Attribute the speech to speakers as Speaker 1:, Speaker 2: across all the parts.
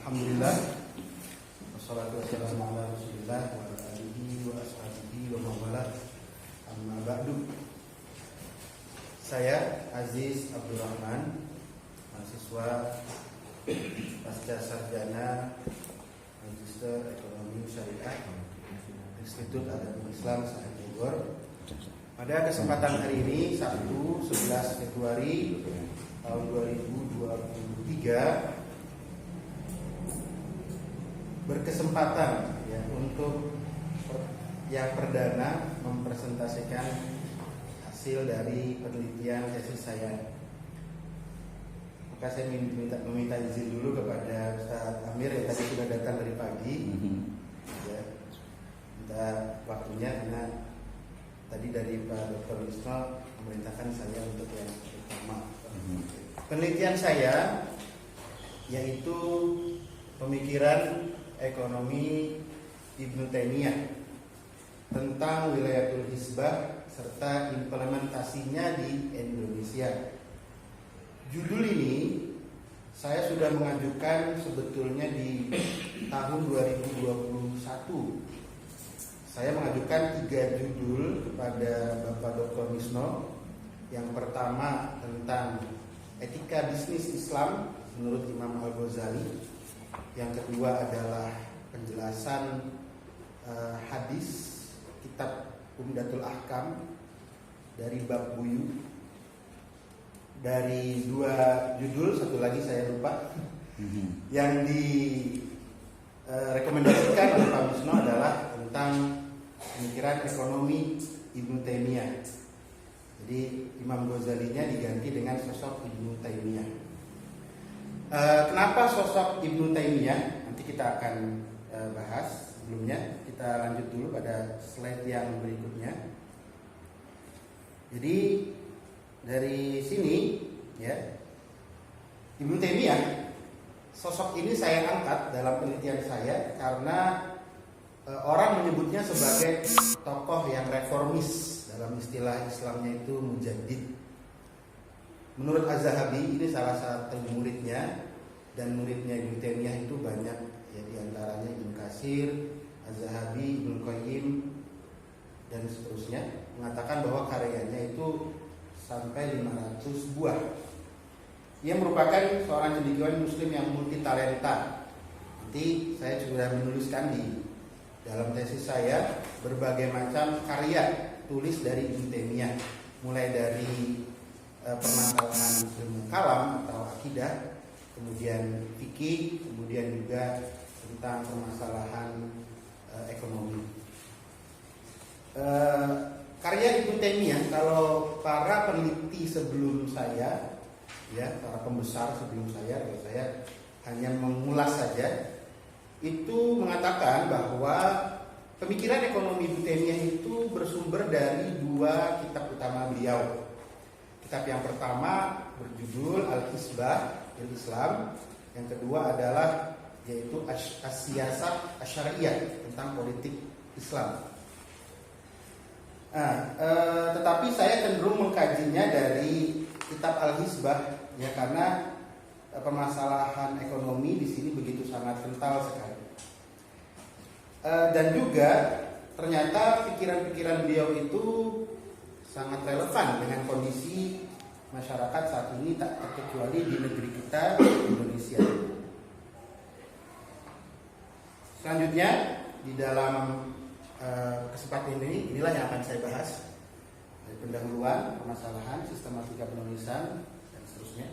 Speaker 1: Alhamdulillah, wassalatu wassalamu ala Rasulillah wa ala alihi wa ashabihi wa mawala. Amma ba'du. Saya Aziz Abdurrahman, mahasiswa pasca sarjana Magister Ekonomi Syariah Institut Adabul Islam Sa'ad Bogor. Pada kesempatan hari ini, Sabtu 11 Februari tahun 2023, berkesempatan untuk yang perdana mempresentasikan hasil dari penelitian tesis saya. Maka saya meminta izin dulu kepada Ustaz Amir yang tadi sudah datang dari pagi. Minta waktunya karena tadi dari Pak Dr. Wisno memerintahkan saya untuk yang pertama. Penelitian saya yaitu pemikiran ekonomi Ibnu Taimiyah tentang wilayatul hisbah serta implementasinya di Indonesia. Judul ini saya sudah mengajukan sebetulnya di tahun 2021. Saya mengajukan 3 judul kepada Bapak Dr. Wisno. Yang pertama tentang etika bisnis Islam menurut Imam Al-Ghazali. Yang kedua adalah penjelasan hadis kitab Umdatul Ahkam dari Bab Buyu. Dari 2 judul, satu lagi saya lupa. Yang direkomendasikan oleh Pak Wisno adalah tentang pemikiran ekonomi Ibnu Taimiyah. Jadi Imam Ghazalinya diganti dengan sosok Ibnu Taimiyah. Kenapa sosok Ibnu Taimiyah? Nanti kita akan bahas. Sebelumnya kita lanjut dulu pada slide yang berikutnya. Jadi dari sini ya, Ibnu Taimiyah, sosok ini saya angkat dalam penelitian saya karena orang menyebutnya sebagai tokoh yang reformis. Dalam istilah Islamnya itu mujaddid. Menurut Az-Zahabi, ini salah satu muridnya, dan muridnya Ibnu Taimiyah itu banyak ya, diantaranya Ibnu Katsir, Az-Zahabi, Ibnu Qayyim, dan seterusnya, mengatakan bahwa karyanya itu sampai 500 buah. Ia merupakan seorang cendekiawan muslim yang multi talenta. Nanti saya sudah menuliskan di dalam tesis saya berbagai macam karya tulis dari Ibnu Taimiyah, mulai dari permasalahan ilmu kalam atau akidah, kemudian fikih, kemudian juga tentang permasalahan ekonomi. Karya Ibnu Taimiyah, kalau para peneliti sebelum saya, ya para pembesar sebelum saya, kalau saya hanya mengulas saja, itu mengatakan bahwa pemikiran ekonomi Ibnu Taimiyah itu bersumber dari 2 kitab utama beliau. Kitab yang pertama berjudul Al-Hisbah Islam, yang kedua adalah yaitu As-Siyasah Asy-Syariyyah tentang politik Islam. Tetapi saya cenderung mengkajinya dari kitab Al-Hisbah ya, karena permasalahan ekonomi di sini begitu sangat kental sekali. Dan juga ternyata pikiran-pikiran beliau itu sangat relevan dengan kondisi masyarakat saat ini, tak terkecuali di negeri kita, Indonesia. Selanjutnya di dalam kesempatan ini, inilah yang akan saya bahas dari pendahuluan, permasalahan, sistematika penulisan, dan seterusnya.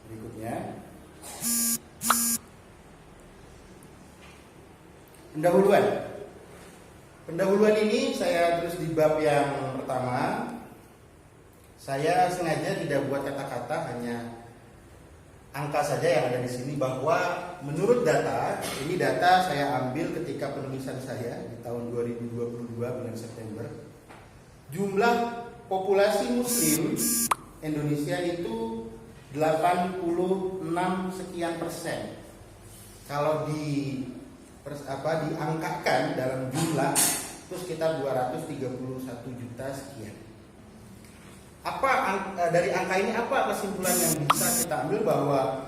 Speaker 1: Berikutnya, pendahuluan ini saya tulis di bab yang pertama. Saya sengaja tidak buat kata-kata, hanya angka saja yang ada di sini, bahwa menurut data, ini data saya ambil ketika penulisan saya di tahun 2022 bulan September. Jumlah populasi muslim Indonesia itu 86 sekian persen. Kalau diangkakan dalam jumlah itu sekitar 231 juta sekian. Dari angka ini apa kesimpulan yang bisa kita ambil? Bahwa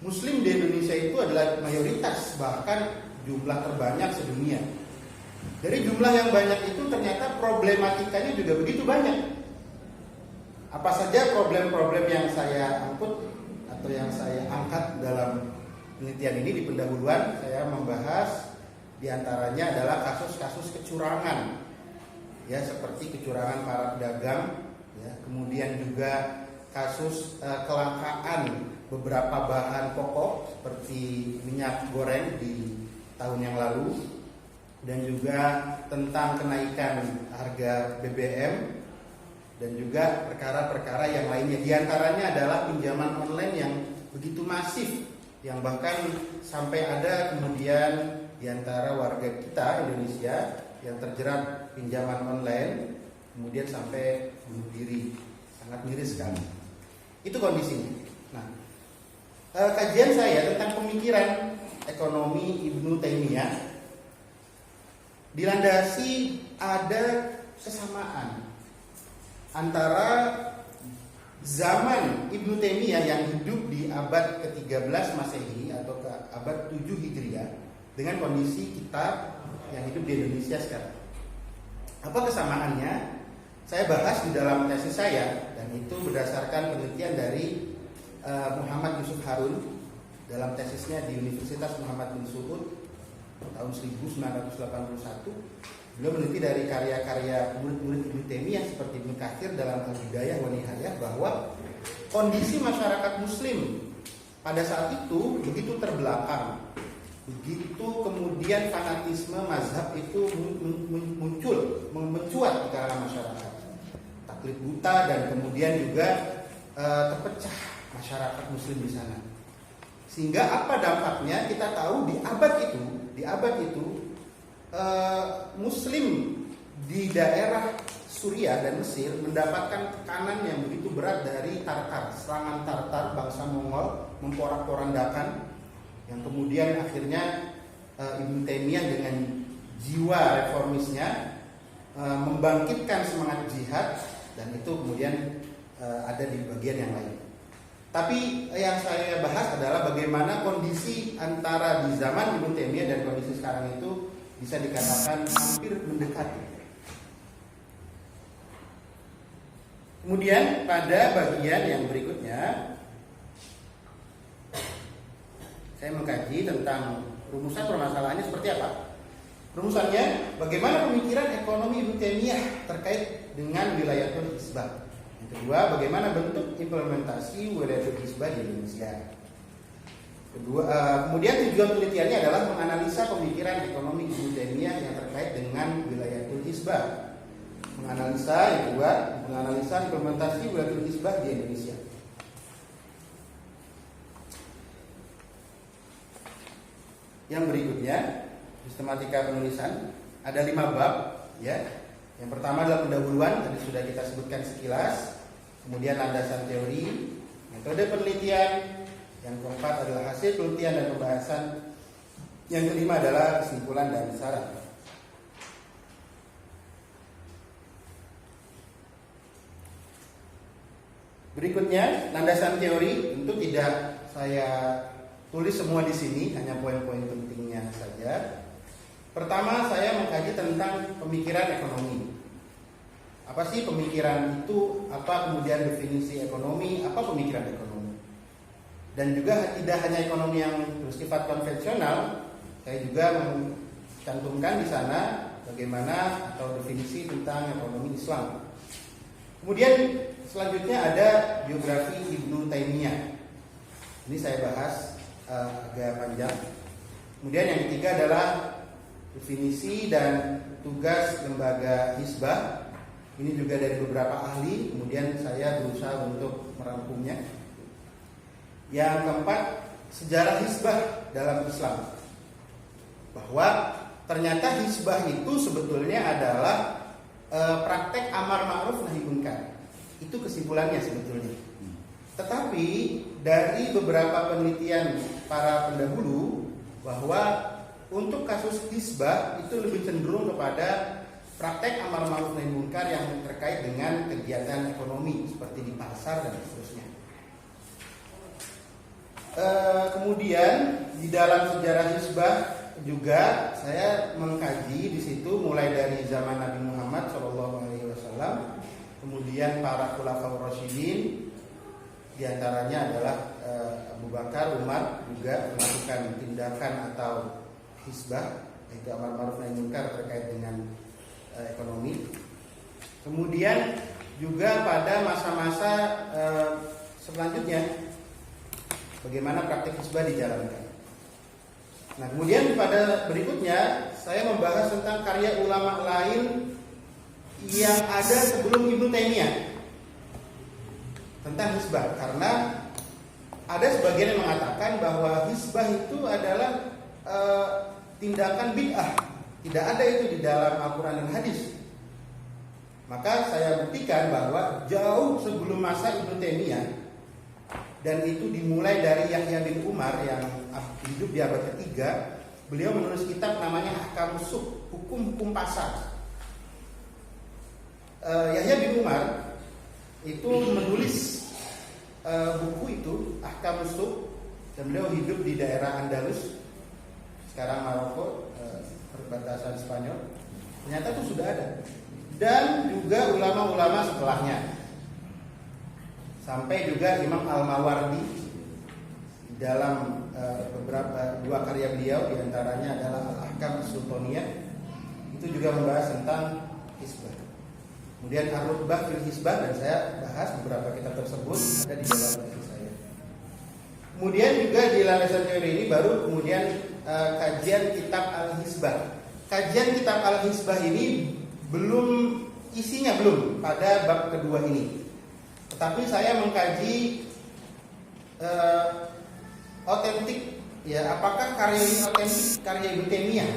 Speaker 1: Muslim di Indonesia itu adalah mayoritas, bahkan jumlah terbanyak sedunia. Dari jumlah yang banyak itu ternyata problematikanya juga begitu banyak. Apa saja problem-problem yang saya angkut atau yang saya angkat dalam penelitian ini? Di pendahuluan saya membahas diantaranya adalah kasus-kasus kecurangan, ya, seperti kecurangan para pedagang, ya, kemudian juga kasus kelangkaan beberapa bahan pokok seperti minyak goreng di tahun yang lalu, dan juga tentang kenaikan harga BBM, dan juga perkara-perkara yang lainnya. Di antaranya adalah pinjaman online yang begitu masif, yang bahkan sampai ada kemudian di antara warga kita Indonesia yang terjerat pinjaman online kemudian sampai bunuh diri. Sangat miris sekali. Itu kondisinya. Nah, kajian saya tentang pemikiran ekonomi Ibnu Taimiyah dilandasi ada kesamaan antara zaman Ibnu Taimiyah yang hidup di abad ke-13 Masehi atau ke abad 7 Hijriah dengan kondisi kita yang hidup di Indonesia sekarang. Apa kesamaannya? Saya bahas di dalam tesis saya, dan itu berdasarkan penelitian dari Muhammad Yusuf Harun dalam tesisnya di Universitas Muhammad bin Saud tahun 1981. Beliau meneliti dari karya-karya murid-murid Ibnu Taimiyah seperti Ibnu Katsir dalam Al-Bidayah wa Nihayah bahwa kondisi masyarakat Muslim pada saat itu begitu terbelakang, begitu kemudian fanatisme mazhab itu muncul, mencuat di kalangan masyarakat, taklid buta, dan kemudian juga terpecah masyarakat Muslim di sana. Sehingga apa dampaknya kita tahu di abad itu Muslim di daerah Suriah dan Mesir mendapatkan tekanan yang begitu berat dari Tartar, serangan Tartar bangsa Mongol memporak-porandakan, yang kemudian akhirnya Ibnu Taimiyah dengan jiwa reformisnya membangkitkan semangat jihad, dan itu kemudian ada di bagian yang lain. Tapi yang saya bahas adalah bagaimana kondisi antara di zaman Ibnu Taimiyah dan kondisi sekarang itu bisa dikatakan hampir mendekati. Kemudian pada bagian yang berikutnya saya mengkaji tentang rumusan permasalahannya seperti apa. Rumusannya, bagaimana pemikiran ekonomi Ibnu Taimiyah terkait dengan wilayatul hisbah. Yang kedua, bagaimana bentuk implementasi wilayatul hisbah di Indonesia. Kemudian tujuan penelitiannya adalah menganalisa pemikiran ekonomi Ibnu Taimiyah yang terkait dengan wilayatul hisbah. Menganalisa implementasi wilayatul hisbah di Indonesia. Yang berikutnya, sistematika penulisan ada 5 bab, ya. Yang pertama adalah pendahuluan, tadi sudah kita sebutkan sekilas. Kemudian landasan teori, metode penelitian. Yang keempat adalah hasil penelitian dan pembahasan. Yang kelima adalah kesimpulan dan saran. Berikutnya, landasan teori. Tentu tidak saya tulis semua di sini, hanya poin-poin pentingnya saja. Pertama, saya mengkaji tentang pemikiran ekonomi. Apa sih pemikiran itu? Apa kemudian definisi ekonomi? Apa pemikiran ekonomi? Dan juga tidak hanya ekonomi yang bersifat konvensional, saya juga mencantumkan di sana bagaimana atau definisi tentang ekonomi Islam. Kemudian selanjutnya ada biografi Ibnu Taimiyah. Ini saya bahas agak panjang. Kemudian yang ketiga adalah definisi dan tugas lembaga hisbah. Ini juga dari beberapa ahli. Kemudian saya berusaha untuk merangkumnya. Yang keempat, sejarah hisbah dalam Islam. Bahwa ternyata hisbah itu sebetulnya adalah praktek amar ma'ruf nahi munkar. Itu kesimpulannya sebetulnya. Tetapi dari beberapa penelitian para pendahulu bahwa untuk kasus hisbah itu lebih cenderung kepada praktek amar ma'ruf nahi munkar yang terkait dengan kegiatan ekonomi seperti di pasar dan seterusnya. Kemudian di dalam sejarah Hizbah juga saya mengkaji di situ mulai dari zaman Nabi Muhammad SAW, kemudian para khulafaur rasyidin, diantaranya adalah Abu Bakar, Umar juga melakukan tindakan atau Hizbah, yaitu amar ma'ruf nahi munkar terkait dengan ekonomi. Kemudian juga pada masa-masa selanjutnya bagaimana praktik Hizbah dijalankan. Nah, kemudian pada berikutnya saya membahas tentang karya ulama lain yang ada sebelum Ibnu Taimiyah tentang Hizbah, karena ada sebagian yang mengatakan bahwa Hizbah itu adalah tindakan bid'ah, tidak ada itu di dalam Al-Quran dan Hadis. Maka saya buktikan bahwa jauh sebelum masa Ibnu Taimiyah, dan itu dimulai dari Yahya bin Umar yang hidup di abad ketiga, beliau menulis kitab namanya Ahkamus Suq, hukum-hukum pasar. Yahya bin Umar itu menulis buku itu Ahkamus Suq, dan beliau hidup di daerah Andalus, sekarang Maroko, perbatasan Spanyol. Ternyata itu sudah ada, dan juga ulama-ulama setelahnya, sampai juga Imam Al-Mawardi dalam beberapa dua karya beliau, diantaranya adalah Al-Ahkam As-Sultaniyah, itu juga membahas tentang Hizbah. Kemudian Ar-Rutbah fil Hizbah, dan saya bahas beberapa kitab tersebut ada di dalam buku saya. Kemudian juga di landasan teori ini baru kemudian kajian kitab Al-Hizbah. Kajian kitab Al-Hizbah ini belum, isinya belum pada bab kedua ini. Tetapi saya mengkaji otentik, ya, apakah karya ini otentik, karya Ibnu Taimiyah?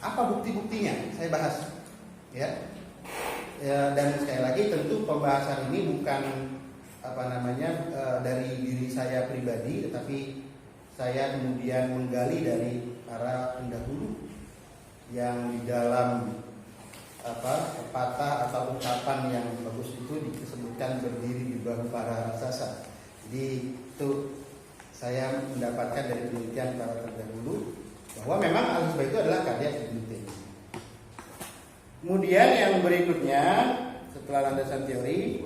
Speaker 1: Apa bukti-buktinya? Saya bahas, ya. Dan sekali lagi tentu pembahasan ini bukan dari diri saya pribadi, tetapi saya kemudian menggali dari para pendahulu yang di dalam pepatah atau ungkapan yang bagus itu disebutkan berdiri di bahu para raksasa. Jadi itu saya mendapatkan dari penelitian para terdahulu bahwa memang Al-Hizbah itu adalah karya Ibnu Taimiyah. Kemudian yang berikutnya setelah landasan teori,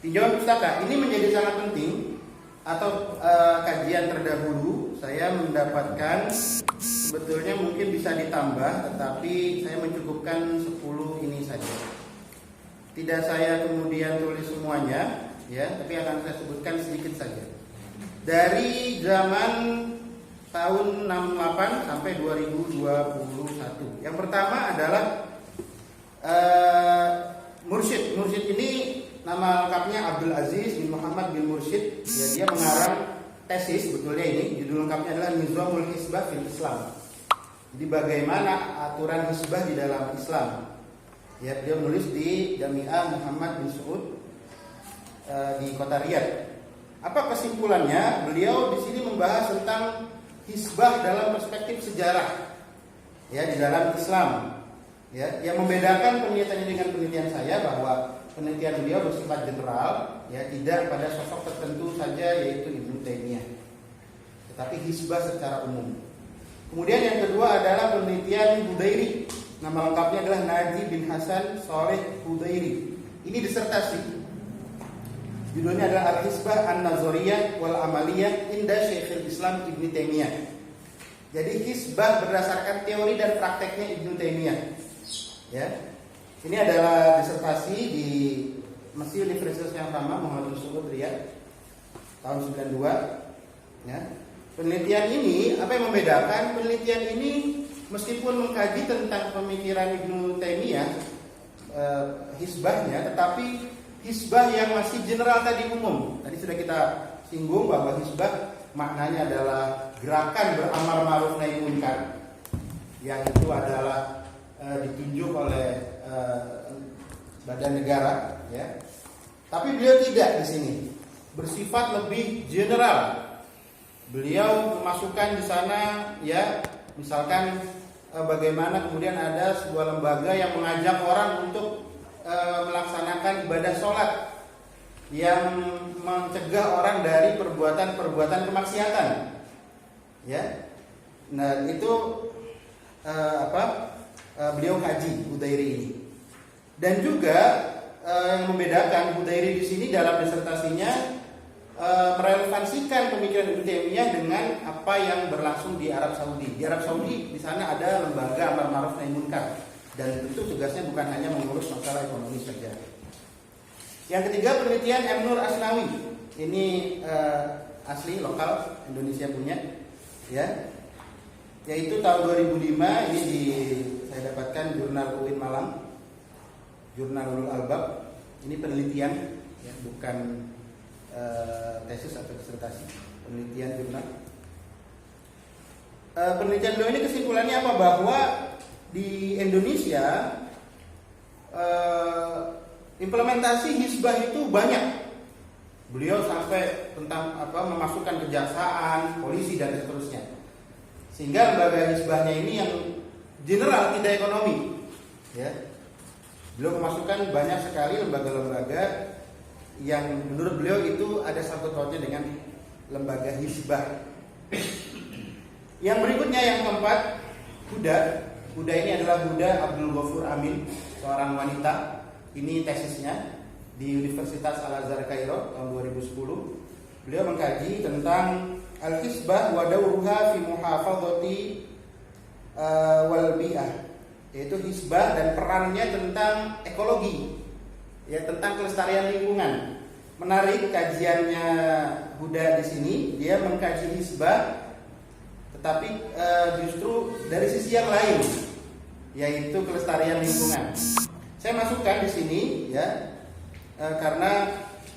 Speaker 1: tinjauan pustaka ini menjadi sangat penting, atau kajian terdahulu saya mendapatkan sebetulnya mungkin bisa ditambah, tetapi saya mencukupkan 10 ini saja. Tidak saya kemudian tulis semuanya, ya, tapi akan saya sebutkan sedikit saja. Dari zaman tahun 68 sampai 2021. Yang pertama adalah Mursyid. Mursyid ini nama lengkapnya Abdul Aziz bin Muhammad bin Mursyid. Ya, dia mengarang tesis, sebetulnya ini judul lengkapnya adalah Nizamul Hizbah fil Islam. Jadi bagaimana aturan hizbah di dalam Islam. Ya, dia menulis di Jami'ah Muhammad bin Saud di kota Riyadh. Apa kesimpulannya? Beliau di sini membahas tentang hizbah dalam perspektif sejarah, ya, di dalam Islam. Ya, yang membedakan penelitian dengan penelitian saya bahwa penelitian beliau bersifat general, ya, tidak pada sosok tertentu saja, yaitu Ibnu Taimiyah, tetapi hizbah secara umum. Kemudian yang kedua adalah penelitian Hudairi. Nama lengkapnya adalah Najib bin Hasan Shalih Hudairi. Ini disertasi. Judulnya adalah Al-Hizbah An-Nazariyah wal Amaliyah Inda Syekhul Islam Ibnu Taimiyah. Jadi hizbah berdasarkan teori dan prakteknya Ibnu Taimiyah. Ya. Ini adalah disertasi di masih universitas yang sama, Muhammad bin Saud Riyadh, tahun 92. Ya. Penelitian ini, apa yang membedakan? Penelitian ini meskipun mengkaji tentang pemikiran Ibnu Taimiyah, hizbahnya, tetapi hizbah yang masih general tadi, umum. Tadi sudah kita singgung bahwa hizbah maknanya adalah gerakan beramar ma'ruf nahi munkar, yang itu adalah ditunjuk oleh badan negara, ya. Tapi beliau tidak di sini, bersifat lebih general. Beliau memasukkan di sana, ya, misalkan bagaimana kemudian ada sebuah lembaga yang mengajak orang untuk melaksanakan ibadah sholat. yang mencegah orang dari perbuatan-perbuatan kemaksiatan. Ya. Nah, itu beliau kaji Hudairi ini. Dan juga yang membedakan Hudairi di sini dalam disertasinya merelevansikan pemikiran Ibnu Taimiyah dengan apa yang berlangsung di Arab Saudi. Di Arab Saudi di sana ada lembaga amar ma'ruf nahi munkar, dan itu tugasnya bukan hanya mengurus masalah ekonomi saja. Yang ketiga, penelitian M. Nur Asnawi. Ini asli lokal Indonesia punya, ya. Yaitu tahun 2005, ini saya dapatkan jurnal UIN Malang, jurnal Ulul Albab. Ini penelitian, ya, bukan tesis atau disertasi, penelitian jurnal. Penelitian beliau ini kesimpulannya apa? Bahwa di Indonesia implementasi hizbah itu banyak. Beliau sampai tentang memasukkan kejaksaan, polisi dan seterusnya. Sehingga lembaga hizbahnya ini yang general, tidak ekonomi. Ya. Beliau memasukkan banyak sekali lembaga-lembaga yang menurut beliau itu ada sangkut pautnya dengan lembaga hizbah. Yang berikutnya, yang keempat, Huda. Huda ini adalah Huda Abdul Ghafur Amin, seorang wanita. Ini tesisnya di Universitas Al-Azhar Kairo tahun 2010. Beliau mengkaji tentang al-hizbah wa dawruha fi muhafadzati wal bi'ah, yaitu hizbah dan perannya tentang ekologi, ya, tentang kelestarian lingkungan. Menarik kajiannya Huda di sini, dia mengkaji hizbah tetapi justru dari sisi yang lain, yaitu kelestarian lingkungan. Saya masukkan di sini, ya, karena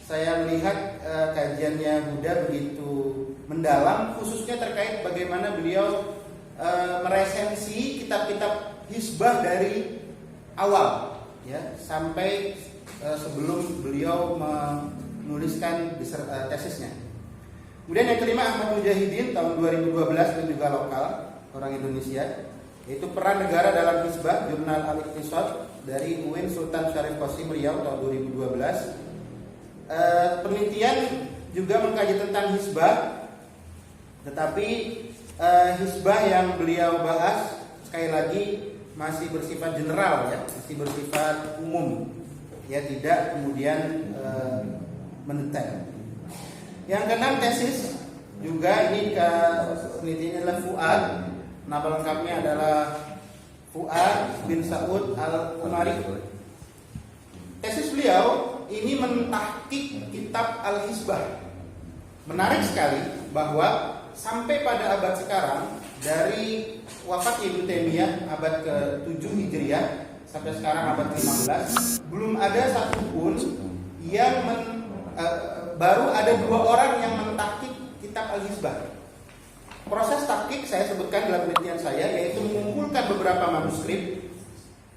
Speaker 1: saya melihat kajiannya Huda begitu mendalam, khususnya terkait bagaimana beliau meresensi kitab-kitab hizbah dari awal, ya, sampai sebelum beliau menuliskan tesisnya. Kemudian yang kelima, Ahmad Mujahidin tahun 2012, dan juga lokal, orang Indonesia, yaitu peran negara dalam hizbah, jurnal Al-Iqtisad dari UIN Sultan Syarif Qasim Riau tahun 2012. Penelitian juga mengkaji tentang hizbah, tetapi hizbah yang beliau bahas sekali lagi masih bersifat general, ya, masih bersifat umum, ya, tidak kemudian mendetail. Yang keenam, tesis juga ini penelitiannya adalah Fuad. Nama lengkapnya adalah Fuad bin Saud Al-Umari. Tesis beliau ini mentahqiq kitab Al-Hizbah. Menarik sekali bahwa sampai pada abad sekarang, dari wafat Ibnu Taimiyah abad ke-7 Hijriah sampai sekarang abad ke-15, belum ada satupun yang baru ada 2 orang yang mentahqiq kitab Al-Hizbah. Proses tahqiq saya sebutkan dalam penelitian saya, yaitu mengumpulkan beberapa manuskrip,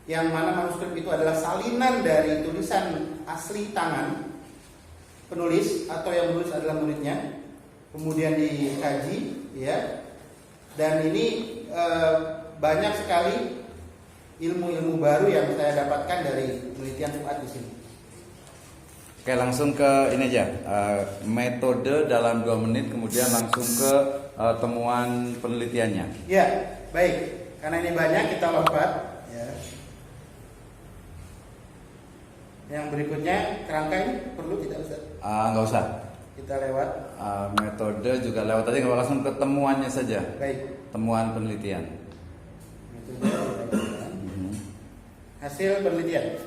Speaker 1: yang mana manuskrip itu adalah salinan dari tulisan asli tangan penulis, atau yang menulis adalah muridnya, kemudian dikaji, ya. Dan ini banyak sekali ilmu-ilmu baru yang saya dapatkan dari penelitian Fuad di sini.
Speaker 2: Oke, langsung ke ini aja, metode dalam 2 menit, kemudian langsung ke temuan penelitiannya.
Speaker 1: Ya, baik. Karena ini banyak, kita lompat. Ya. Yang berikutnya, kerangka ini perlu tidak, Ustaz?
Speaker 2: Nggak usah.
Speaker 1: Kita lewat.
Speaker 2: Metode juga lewat aja, nggak, langsung ke temuannya saja.
Speaker 1: Baik.
Speaker 2: Temuan penelitian.
Speaker 1: Metode, hasil penelitian.